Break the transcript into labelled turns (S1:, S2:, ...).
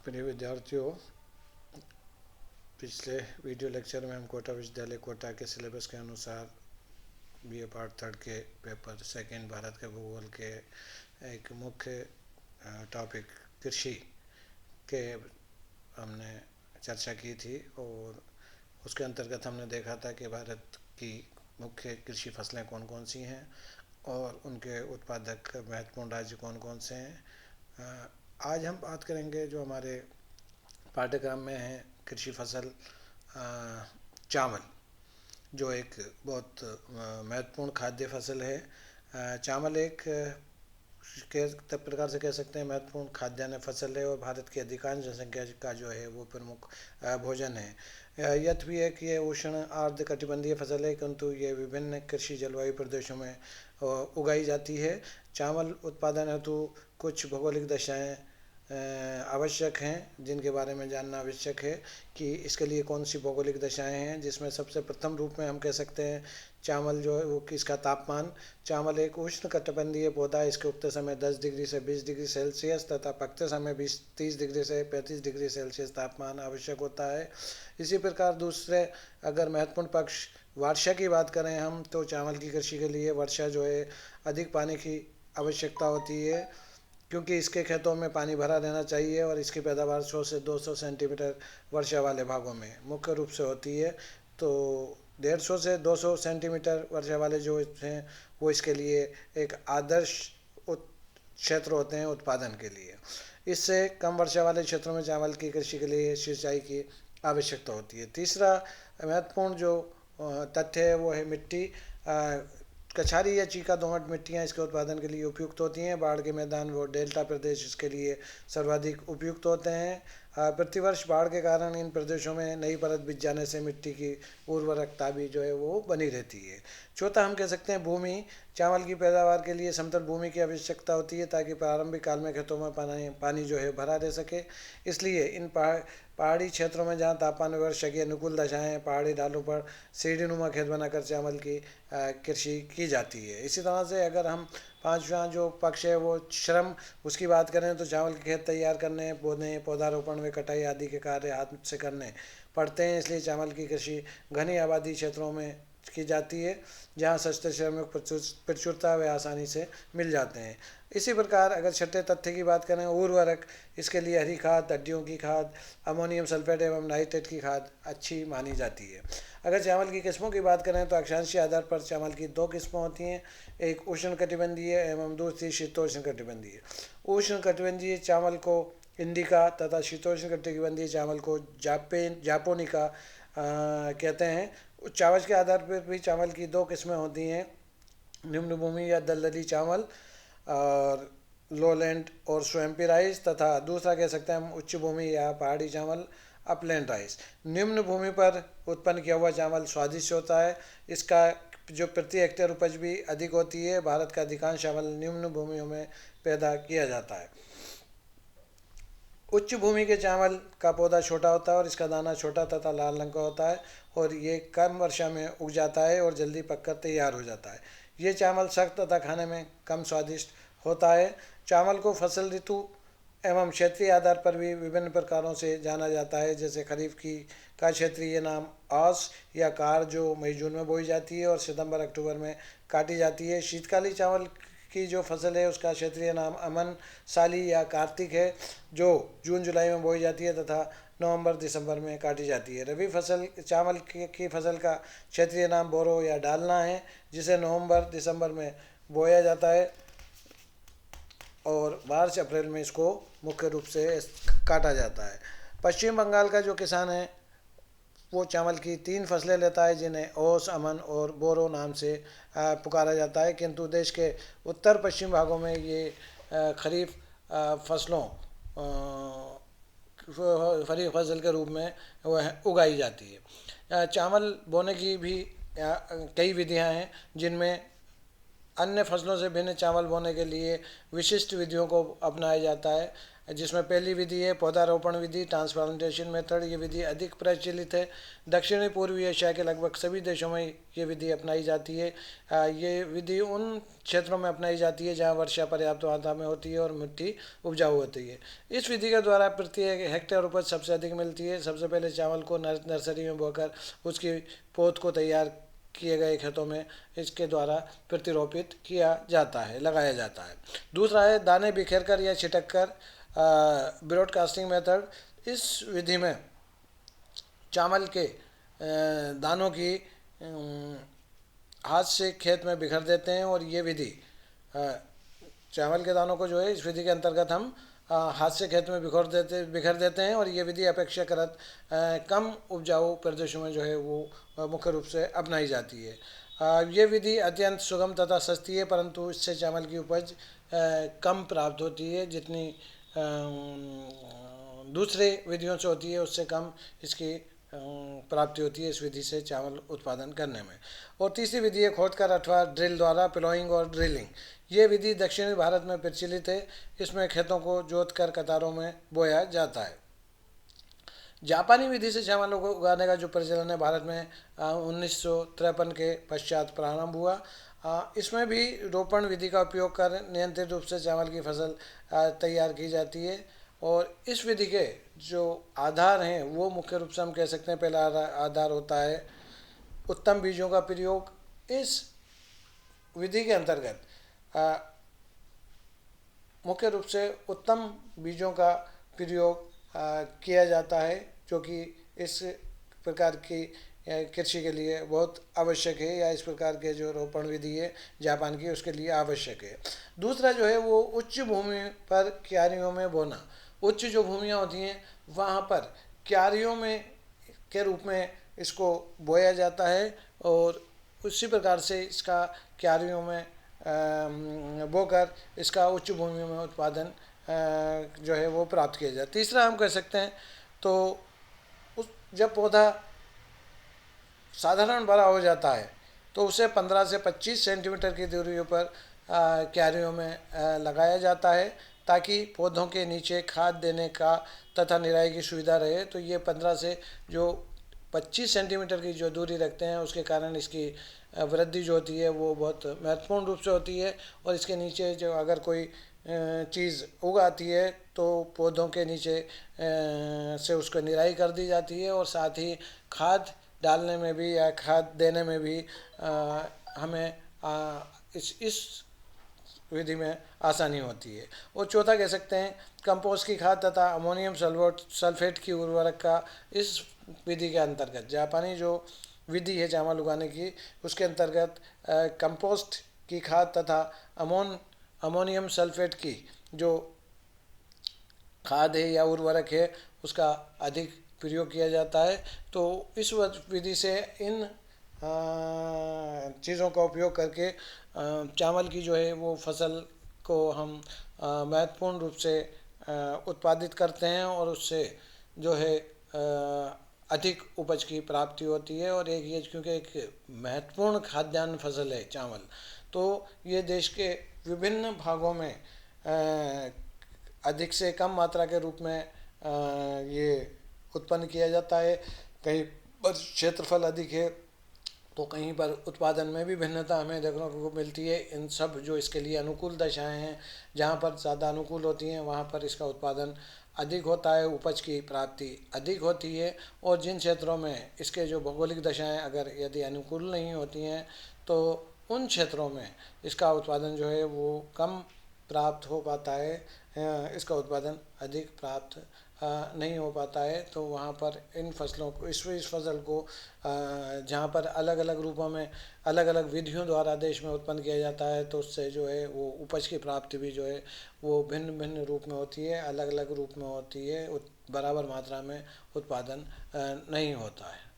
S1: प्रिय विद्यार्थियों, पिछले वीडियो लेक्चर में हम कोटा विश्वविद्यालय कोटा के सिलेबस के अनुसार बीए पार्ट थर्ड के पेपर सेकंड भारत के भूगोल के एक मुख्य टॉपिक कृषि के हमने चर्चा की थी और उसके अंतर्गत हमने देखा था कि भारत की मुख्य कृषि फसलें कौन कौन सी हैं और उनके उत्पादक महत्वपूर्ण राज्य कौन कौन से हैं। आज हम बात करेंगे जो हमारे पाठ्यक्रम में है कृषि फसल चावल, जो एक बहुत महत्वपूर्ण खाद्य फसल है। चावल एक प्रकार से कह सकते हैं महत्वपूर्ण खाद्यान्न फसल है और भारत की अधिकांश जनसंख्या का जो है वो प्रमुख भोजन है। यद्यपि है कि ये उष्ण आर्द्र कटिबंधीय फसल है, किंतु ये विभिन्न कृषि जलवायु प्रदेशों में उगाई जाती है। चावल उत्पादन हेतु कुछ भौगोलिक दशाएं आवश्यक हैं, जिनके बारे में जानना आवश्यक है कि इसके लिए कौन सी भौगोलिक दशाएं हैं, जिसमें सबसे प्रथम रूप में हम कह सकते हैं चावल जो है वो किसका तापमान। चावल एक उष्ण कटिबंधीय पौधा है। इसके उगते समय 10 डिग्री से 20 डिग्री सेल्सियस तथा पकते समय 30 डिग्री से 35 डिग्री सेल्सियस तापमान आवश्यक होता है। इसी प्रकार दूसरे अगर महत्वपूर्ण पक्ष वर्षा की बात करें हम, तो चावल की कृषि के लिए वर्षा जो है अधिक पानी की आवश्यकता होती है, क्योंकि इसके खेतों में पानी भरा रहना चाहिए और इसकी पैदावार 100 से 200 सेंटीमीटर वर्षा वाले भागों में मुख्य रूप से होती है। तो 150 से 200 सेंटीमीटर वर्षा वाले जो हैं वो इसके लिए एक आदर्श क्षेत्र होते हैं उत्पादन के लिए। इससे कम वर्षा वाले क्षेत्रों में चावल की कृषि के लिए सिंचाई की आवश्यकता होती है। तीसरा महत्वपूर्ण जो तथ्य है वो है मिट्टी। कछारी या चीका दोमट मिट्टियाँ इसके उत्पादन के लिए उपयुक्त होती हैं। बाढ़ के मैदान व डेल्टा प्रदेश इसके लिए सर्वाधिक उपयुक्त होते हैं। प्रतिवर्ष बाढ़ के कारण इन प्रदेशों में नई परत बिछ जाने से मिट्टी की उर्वरकता भी जो है वो बनी रहती है। चौथा हम कह सकते हैं भूमि। चावल की पैदावार के लिए समतल भूमि की आवश्यकता होती है, ताकि प्रारंभिक काल में खेतों में पानी जो है भरा रह सके। इसलिए इन पहाड़ी क्षेत्रों में जहाँ तापमान वर्षा की अनुकूल दशाएँ, पहाड़ी ढालों पर सीढ़ीनुमा खेत बनाकर चावल की कृषि की जाती है। इसी तरह से अगर हम पांचवा जो पक्ष है वो श्रम, उसकी बात करें तो चावल के खेत तैयार करने, बोने, पौधारोपण व कटाई आदि के कार्य हाथ से करने पड़ते हैं। इसलिए चावल की कृषि घनी आबादी क्षेत्रों में की जाती है, जहाँ सस्ते श्रमिक प्रचुरता व आसानी से मिल जाते हैं। इसी प्रकार अगर छठे तथ्य की बात करें उर्वरक, इसके लिए हरी खाद, हड्डियों की खाद, अमोनियम सल्फेट एवं नाइट्रेट की खाद अच्छी मानी जाती है। अगर चावल की किस्मों की बात करें तो अक्षांशीय आधार पर चावल की दो किस्में होती हैं, एक उष्ण कटिबंधीय एवं दूसरी शीतोष्ण कटिबंधीय। उष्ण कटिबंधीय चावल को इंडिका तथा शीतोष्ण कटिबंधीय चावल को जापोनिका कहते हैं। चावल के आधार पर भी चावल की दो किस्में होती हैं, निम्न भूमि या दलदली चावल और लोलैंड और स्वैम्पी राइस, तथा दूसरा कह सकते हैं हम उच्च भूमि या पहाड़ी चावल अपलैंड राइस। निम्न भूमि पर उत्पन्न किया हुआ चावल स्वादिष्ट होता है। इसका जो प्रति हेक्टेयर उपज भी अधिक होती है। भारत का अधिकांश चावल निम्न भूमियों में पैदा किया जाता है। उच्च भूमि के चावल का पौधा छोटा होता है और इसका दाना छोटा तथा लाल रंग का होता है और ये कम वर्षा में उग जाता है और जल्दी पककर तैयार हो जाता है। ये चावल सख्त तथा खाने में कम स्वादिष्ट होता है। चावल को फसल ऋतु एवं क्षेत्रीय आधार पर भी विभिन्न प्रकारों से जाना जाता है, जैसे खरीफ की का क्षेत्रीय नाम आस या कार, जो मई जून में बोई जाती है और सितंबर अक्टूबर में काटी जाती है। शीतकालीन चावल की जो फसल है उसका क्षेत्रीय नाम अमन साली या कार्तिक है, जो जून जुलाई में बोई जाती है तथा नवंबर दिसंबर में काटी जाती है। रबी फसल चावल की फसल का क्षेत्रीय नाम बोरो या डालना है, जिसे नवंबर दिसंबर में बोया जाता है और मार्च अप्रैल में इसको मुख्य रूप से काटा जाता है। पश्चिम बंगाल का जो किसान है वो चावल की 3 फसलें लेता है, जिन्हें ओस, अमन और बोरो नाम से पुकारा जाता है, किंतु देश के उत्तर पश्चिम भागों में ये खरीफ फसलों खरीफ फसल के रूप में वह उगाई जाती है। चावल बोने की भी कई विधियां हैं, जिनमें अन्य फसलों से भिन्न चावल बोने के लिए विशिष्ट विधियों को अपनाया जाता है। जिसमें पहली विधि है पौधारोपण विधि, ट्रांसप्लांटेशन मेथड। ये विधि अधिक प्रचलित है। दक्षिणी पूर्वी एशिया के लगभग सभी देशों में ये विधि अपनाई जाती है। ये विधि उन क्षेत्रों में अपनाई जाती है जहाँ वर्षा पर्याप्त मात्रा में होती है और मिट्टी उपजाऊ होती है। इस विधि के द्वारा प्रति हेक्टेयर उपज सबसे अधिक मिलती है। सबसे पहले चावल को नर्सरी में बोकर उसकी पौध को तैयार किए गए खेतों में इसके द्वारा प्रतिरोपित किया जाता है, लगाया जाता है। दूसरा है दाने बिखेर कर या छिटक कर, ब्रॉडकास्टिंग मेथड। इस विधि में चावल के दानों की हाथ से खेत में बिखर देते हैं और ये विधि चावल के दानों को जो है इस विधि के अंतर्गत हम हाथ से खेत में बिखर देते हैं और ये विधि अपेक्षाकृत कम उपजाऊ प्रदेशों में जो है वो मुख्य रूप से अपनाई जाती है। ये विधि अत्यंत सुगम तथा सस्ती है, परंतु इससे चावल की उपज कम प्राप्त होती है। जितनी दूसरे विधियों से होती है उससे कम इसकी प्राप्ति होती है इस विधि से चावल उत्पादन करने में। और तीसरी विधि है खोदकर अथवा ड्रिल द्वारा, प्लोइंग और ड्रिलिंग। ये विधि दक्षिणी भारत में प्रचलित है। इसमें खेतों को जोतकर कतारों में बोया जाता है। जापानी विधि से चावल उगाने का जो प्रचलन है भारत में 1953 के पश्चात प्रारंभ हुआ। इसमें भी रोपण विधि का उपयोग कर नियंत्रित रूप से चावल की फसल तैयार की जाती है। और इस विधि के जो आधार हैं वो मुख्य रूप से हम कह सकते हैं, पहला आधार होता है उत्तम बीजों का प्रयोग। इस विधि के अंतर्गत मुख्य रूप से उत्तम बीजों का प्रयोग किया जाता है, जो कि इस प्रकार की कृषि के लिए बहुत आवश्यक है, या इस प्रकार के जो रोपण विधि है जापान की उसके लिए आवश्यक है। दूसरा जो है वो उच्च भूमि पर क्यारियों में बोना। उच्च जो भूमियाँ होती हैं वहाँ पर क्यारियों में के रूप में इसको बोया जाता है और उसी प्रकार से इसका क्यारियों में बोकर इसका उच्च भूमि में उत्पादन जो है वो प्राप्त किया जाए। तीसरा हम कह सकते हैं तो जब पौधा साधारण बड़ा हो जाता है तो उसे 15 से 25 सेंटीमीटर की दूरियों पर क्यारियों में लगाया जाता है, ताकि पौधों के नीचे खाद देने का तथा निराई की सुविधा रहे। तो ये 15 से जो 25 सेंटीमीटर की जो दूरी रखते हैं उसके कारण इसकी वृद्धि जो होती है वो बहुत महत्वपूर्ण रूप से होती है। और इसके नीचे जो अगर कोई चीज़ उगाती है तो पौधों के नीचे से उसको निराई कर दी जाती है और साथ ही खाद डालने में भी या खाद देने में भी हमें इस विधि में आसानी होती है। और चौथा कह सकते हैं कंपोस्ट की खाद तथा अमोनियम सल्फेट की उर्वरक का इस विधि के अंतर्गत, जापानी जो विधि है चावल उगाने की उसके अंतर्गत कंपोस्ट की खाद तथा अमोनियम सल्फेट की जो खाद है या उर्वरक है उसका अधिक प्रयोग किया जाता है। तो इस विधि से इन चीज़ों का उपयोग करके चावल की जो है वो फसल को हम महत्वपूर्ण रूप से उत्पादित करते हैं और उससे जो है अधिक उपज की प्राप्ति होती है। और एक ये क्योंकि एक महत्वपूर्ण खाद्यान्न फसल है चावल, तो ये देश के विभिन्न भागों में अधिक से कम मात्रा के रूप में ये उत्पन्न किया जाता है। कहीं पर क्षेत्रफल अधिक है तो कहीं पर उत्पादन में भी भिन्नता हमें देखने को मिलती है। इन सब जो इसके लिए अनुकूल दशाएं हैं, जहाँ पर ज़्यादा अनुकूल होती हैं वहाँ पर इसका उत्पादन अधिक होता है, उपज की प्राप्ति अधिक होती है। और जिन क्षेत्रों में इसके जो भौगोलिक दशाएं अगर यदि अनुकूल नहीं होती हैं तो उन क्षेत्रों में इसका उत्पादन जो है वो कम प्राप्त हो पाता है, इसका उत्पादन अधिक प्राप्त नहीं हो पाता है। तो वहाँ पर इन फसलों को इस फसल को जहाँ पर अलग अलग रूपों में अलग अलग विधियों द्वारा देश में उत्पन्न किया जाता है तो उससे जो है वो उपज की प्राप्ति भी जो है वो भिन्न भिन्न रूप में होती है, अलग अलग रूप में होती है, बराबर मात्रा में उत्पादन नहीं होता है।